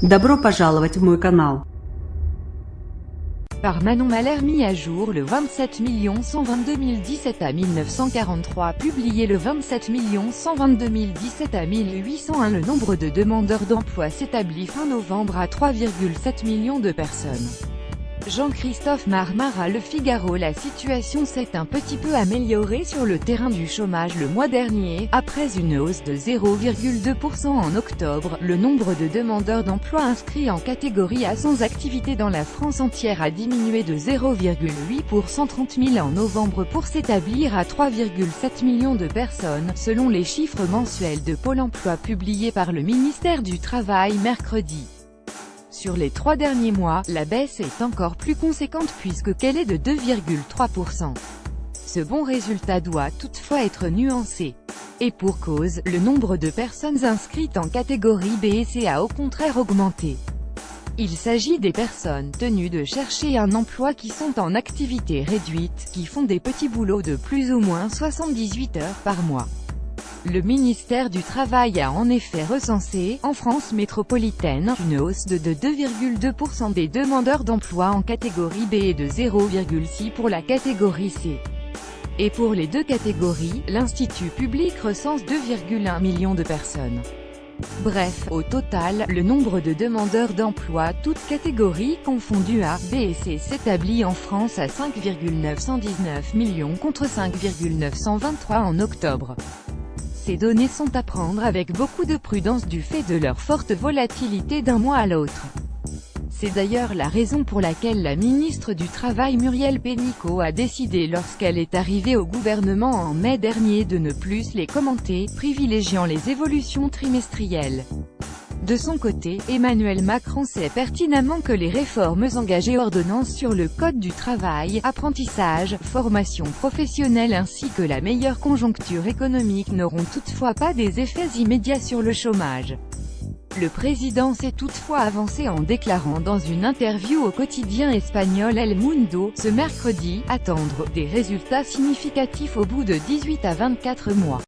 Добро пожаловать в мой канал. Par Manon Malher, mis à jour le 27 122 017 à 1943, publié le 27 122 017 à 1801. Le nombre de demandeurs d'emploi s'établit fin novembre à 3,7 millions de personnes. Jean-Christophe Marmara. Le Figaro. La situation s'est un petit peu améliorée sur le terrain du chômage le mois dernier. Après une hausse de 0,2% en octobre, le nombre de demandeurs d'emploi inscrits en catégorie A sans activité dans la France entière a diminué de 0,8 pour 130 000 en novembre pour s'établir à 3,7 millions de personnes, selon les chiffres mensuels de Pôle emploi publiés par le ministère du Travail mercredi. Sur les 3 derniers mois, la baisse est encore plus conséquente puisqu'elle est de 2,3%. Ce bon résultat doit toutefois être nuancé. Et pour cause, le nombre de personnes inscrites en catégorie B et C a au contraire augmenté. Il s'agit des personnes tenues de chercher un emploi qui sont en activité réduite, qui font des petits boulots de plus ou moins 78 heures par mois. Le ministère du Travail a en effet recensé, en France métropolitaine, une hausse de 2,2% des demandeurs d'emploi en catégorie B et de 0,6% pour la catégorie C. Et pour les deux catégories, l'Institut public recense 2,1 millions de personnes. Bref, au total, le nombre de demandeurs d'emploi, toutes catégories confondues A, B et C, s'établit en France à 5,919 millions contre 5,923 en octobre. Ces données sont à prendre avec beaucoup de prudence du fait de leur forte volatilité d'un mois à l'autre. C'est d'ailleurs la raison pour laquelle la ministre du Travail Muriel Pénicaud a décidé lorsqu'elle est arrivée au gouvernement en mai dernier de ne plus les commenter, privilégiant les évolutions trimestrielles. De son côté, Emmanuel Macron sait pertinemment que les réformes engagées ordonnances sur le Code du travail, apprentissage, formation professionnelle ainsi que la meilleure conjoncture économique n'auront toutefois pas des effets immédiats sur le chômage. Le président s'est toutefois avancé en déclarant dans une interview au quotidien espagnol El Mundo, ce mercredi, attendre des résultats significatifs au bout de 18 à 24 mois.